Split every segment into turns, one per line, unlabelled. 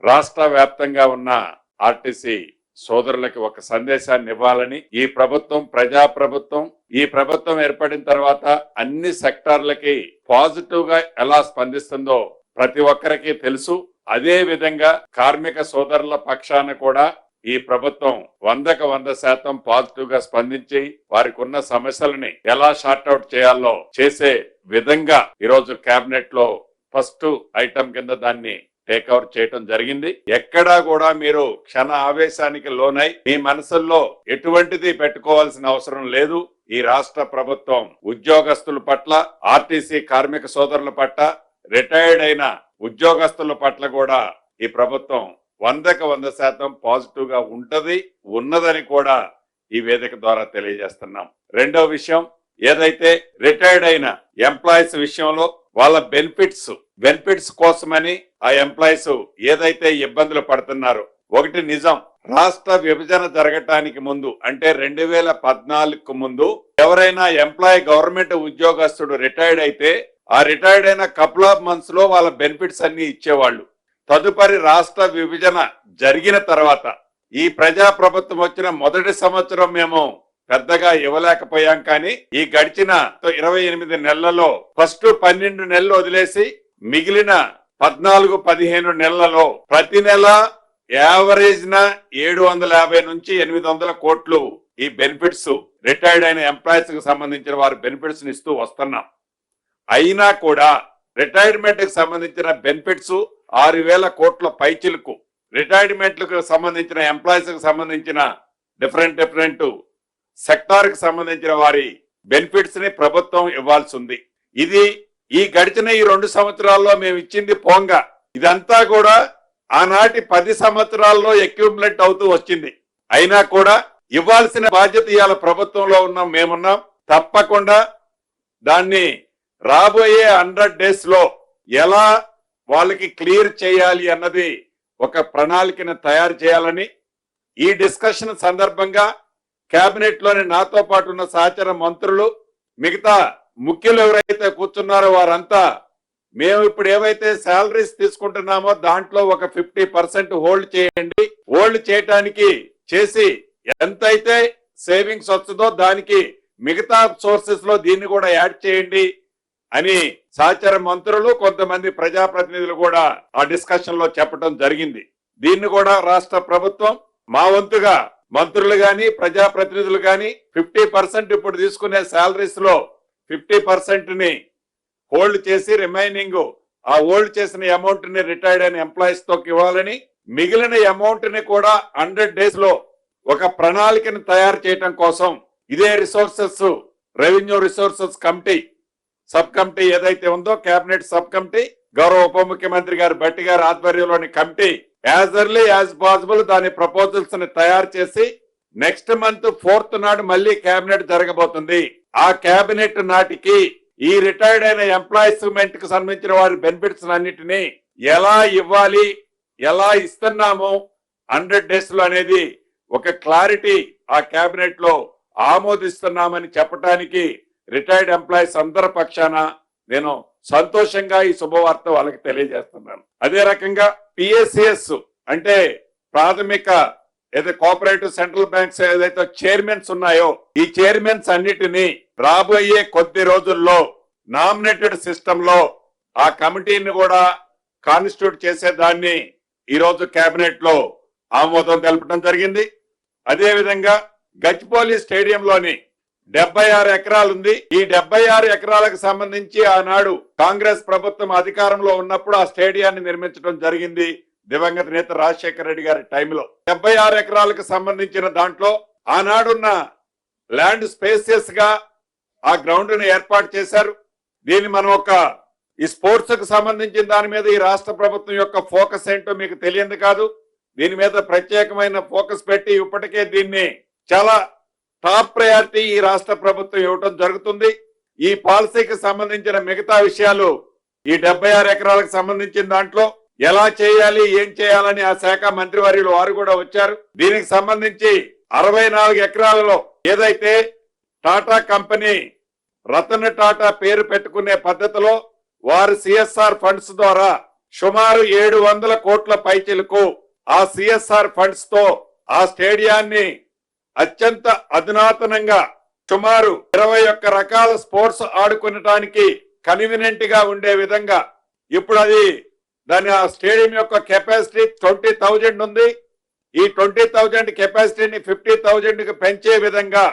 రాష్ట్ర వ్యాప్తంగా ఉన్న ఆర్టీసీ సోదరులకి ఒక సందేశాన్ని ఇవ్వాలని, ఈ ప్రభుత్వం ప్రజాప్రభుత్వం, ఈ ప్రభుత్వం ఏర్పడిన తర్వాత అన్ని సెక్టార్లకి పాజిటివ్ గా ఎలా స్పందిస్తుందో ప్రతి ఒక్కరికి తెలుసు. అదే విధంగా కార్మిక సోదరుల పక్షాన కూడా ఈ ప్రభుత్వం 100% పాజిటివ్ గా స్పందించి వారికి ఉన్న సమస్యలని ఎలా షార్ట్ అవుట్ చేయాలో చేసే విధంగా ఈరోజు కేబినెట్ లో ఫస్ట్ ఐటమ్ కింద దాన్ని టేక్ఓవర్ చేయటం జరిగింది. ఎక్కడా కూడా మీరు క్షణ ఆవేశానికి లోనై మీ మనసుల్లో ఎటువంటిది పెట్టుకోవాల్సిన అవసరం లేదు. ఈ రాష్ట్ర ప్రభుత్వం ఉద్యోగస్తుల పట్ల, ఆర్టీసీ కార్మిక సోదరుల పట్ల, రిటైర్డ్ అయిన ఉద్యోగస్తుల పట్ల కూడా ఈ ప్రభుత్వం 100% పాజిటివ్ గా ఉన్నదని కూడా ఈ వేదిక ద్వారా తెలియజేస్తున్నాం. రెండో విషయం, ఏదైతే రిటైర్డ్ అయిన ఎంప్లాయీస్ విషయంలో వాళ్ళ బెనిఫిట్స్ కోసమని ఆ ఎంప్లాయీస్ ఏదైతే ఇబ్బందులు పడుతున్నారో, ఒకటి నిజం, రాష్ట్ర విభజన జరగటానికి ముందు అంటే 2014 ముందు ఎవరైనా ఎంప్లాయీ గవర్నమెంట్ ఉద్యోగస్తుడు రిటైర్డ్ అయితే ఆ రిటైర్డ్ అయిన కపుల్ ఆఫ్ మంత్స్ లో వాళ్ళ బెనిఫిట్స్ అన్ని ఇచ్చేవాళ్ళు. తదుపరి రాష్ట్ర విభజన జరిగిన తర్వాత ఈ ప్రజా ప్రభుత్వం వచ్చిన మొదటి సంవత్సరం మేము పెద్దగా ఇవ్వలేకపోయాం. కానీ ఈ గడిచిన 28 నెలలలో ఫస్ట్ 12 నెలలు వదిలేసి మిగిలిన 14-15 నెలలలో ప్రతి నెల యావరేజ్ న 750 నుంచి 800 కోట్లు ఈ బెనిఫిట్స్ రిటైర్డ్ అయిన ఎంప్లాయీస్ కి సంబంధించిన వారి బెనిఫిట్స్ ఇస్తూ వస్తున్నాం. అయినా కూడా రిటైర్మెంట్ కి సంబంధించిన బెనిఫిట్స్ 6,000 కోట్ల పైచిలకు, రిటైర్మెంట్లకు సంబంధించిన ఎంప్లాయీస్ కి సంబంధించిన డిఫరెంట్ సెక్టార్ కి సంబంధించిన వారి బెనిఫిట్స్ ని ప్రభుత్వం ఇవ్వాల్సి ఉంది. ఇది ఈ గడిచిన ఈ 2 సంవత్సరాల్లో మేము ఇచ్చింది పోంగా ఇదంతా కూడా ఆనాటి 10 సంవత్సరాల్లో అక్యూములేట్ అవుతూ వచ్చింది. అయినా కూడా ఇవ్వాల్సిన బాధ్యత ఇవాళ ప్రభుత్వంలో ఉన్నాం, మేమున్నాం. తప్పకుండా దాన్ని రాబోయే 100 days లో ఎలా వాళ్ళకి క్లియర్ చేయాలి అన్నది ఒక ప్రణాళికను తయారు చేయాలని ఈ డిస్కషన్ సందర్భంగా కేబినెట్ లోని నాతో పాటు ఉన్న సహచర మంత్రులు, మిగతా ముఖ్యులు ఎవరైతే కూర్చున్నారో వారంతా మేము ఇప్పుడు ఏవైతే శాలరీస్ తీసుకుంటున్నామో దాంట్లో ఒక 50% హోల్డ్ చేయండి, హోల్డ్ చేయటానికి చేసి ఎంతైతే సేవింగ్స్ వస్తుందో దానికి మిగతా సోర్సెస్ లో దీన్ని కూడా యాడ్ చేయండి అని సహచర మంత్రులు, కొంతమంది ప్రజాప్రతినిధులు కూడా ఆ డిస్కషన్ లో చెప్పడం జరిగింది. దీన్ని కూడా రాష్ట్ర ప్రభుత్వం మా వంతుగా మంత్రులు గాని ప్రజాప్రతినిధులు గాని 50% ఇప్పుడు తీసుకునే శాలరీస్ లో 50% ని హోల్డ్ చేసి రిమైనింగ్ ఆ హోల్డ్ చేసిన అమౌంట్ ని రిటైర్డ్ అయిన ఎంప్లాయీస్ తో ఇవ్వాలని, మిగిలిన అమౌంట్ ని కూడా 100 days లో ఒక ప్రణాళికను తయారు చేయడం కోసం ఇదే resources revenue resources committee sub committee ఏదైతే ఉందో కేబినెట్ సబ్ కమిటీ, గౌరవ ఉప ముఖ్యమంత్రి గారు బట్టి గారి ఆధ్వర్యంలోని committee as early as possible దాని ప్రపోజల్స్ ని తయారు చేసి నెక్స్ట్ మంత్ 4th నాడు మళ్ళీ కేబినెట్ జరగబోతుంది. ఆ కేబినెట్ నాటికి ఈ రిటైర్డ్ అయిన ఎంప్లాయీస్మెంట్ కి సంబంధించిన వారి బెనిఫిట్స్ అన్నిటినీ ఎలా ఇవ్వాలి, ఎలా ఇస్తున్నాము 100 days లో అనేది ఒక క్లారిటీ ఆ కేబినెట్ లో ఆమోదిస్తున్నామని చెప్పడానికి రిటైర్డ్ ఎంప్లాయీస్ అందరి పక్షాన నేను సంతోషంగా ఈ శుభవార్త వాళ్ళకి తెలియజేస్తున్నాను. అదే రకంగా పిఎస్సిఎస్ అంటే ప్రాథమిక ఏదైతే కోఆపరేటివ్ సెంట్రల్ బ్యాంక్స్ ఏదైతే చైర్మన్స్ ఉన్నాయో ఈ చైర్మన్స్ అన్నిటినీ రాబోయే కొద్ది రోజుల్లో నామినేటెడ్ సిస్టమ్ లో ఆ కమిటీని కూడా కాన్స్టిట్యూట్ చేసేదాన్ని ఈ రోజు కేబినెట్ లో ఆమోదం తెలపడం జరిగింది. అదే విధంగా గచ్చిబౌలి స్టేడియంలోని 76 ఎకరాలు ఉంది. ఈ 76 ఎకరాలకు సంబంధించి ఆనాడు కాంగ్రెస్ ప్రభుత్వం అధికారంలో ఉన్నప్పుడు ఆ స్టేడియాన్ని నిర్మించడం జరిగింది దివంగత నేత రాజశేఖర రెడ్డి గారి టైంలో. 76 ఎకరాలకు సంబంధించిన దాంట్లో ఆనాడున్న ల్యాండ్ స్పేసియస్ గా ఆ గ్రౌండ్ ని ఏర్పాటు చేశారు. దీన్ని మనం ఈ స్పోర్ట్స్ కు సంబంధించిన దాని మీద ఈ రాష్ట్ర ప్రభుత్వం యొక్క ఫోకస్ ఏంటో మీకు తెలియదు కాదు. దీని మీద ప్రత్యేకమైన ఫోకస్ పెట్టి ఇప్పటికే దీన్ని చాలా టాప్ ప్రయారిటీ ఈ రాష్ట్ర ప్రభుత్వం ఇవ్వటం జరుగుతుంది. ఈ పాలసీకి సంబంధించిన మిగతా విషయాలు ఈ 76 ఎకరాలకు సంబంధించిన దాంట్లో ఎలా చేయాలి, ఏం చేయాలని ఆ శాఖ మంత్రివర్యులు వారు కూడా వచ్చారు. దీనికి సంబంధించి 64 ఎకరాలలో ఏదైతే టాటా కంపెనీ రతన్ టాటా పేరు పెట్టుకునే పద్ధతిలో వారు సిఎస్ఆర్ ఫండ్స్ ద్వారా సుమారు 700 కోట్ల పైచిలకు ఆ సిఎస్ఆర్ ఫండ్స్ తో ఆ స్టేడియాన్ని అత్యంత అధునాతనంగా సుమారు 21 రకాల స్పోర్ట్స్ ఆడుకునటానికి కన్వీనియంట్ గా ఉండే విధంగా ఇప్పుడు అది దాని ఆ స్టేడియం యొక్క కెపాసిటీ 20,000 ఉంది. ఈ 20,000 కెపాసిటీని 50,000 కి పెంచే విధంగా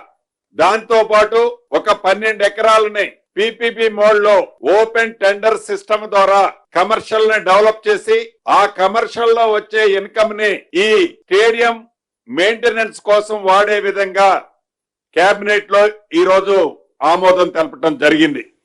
దాంతో పాటు ఒక 12 ఎకరాలని పిపిపి మోడ్ లో ఓపెన్ టెండర్ సిస్టమ్ ద్వారా కమర్షియల్ ని డెవలప్ చేసి ఆ కమర్షియల్ లో వచ్చే ఇన్కమ్ ని ఈ స్టేడియం మెయింటెనెన్స్ కోసం వాడే విధంగా కేబినెట్ లో ఈ రోజు ఆమోదం తెలపడం జరిగింది.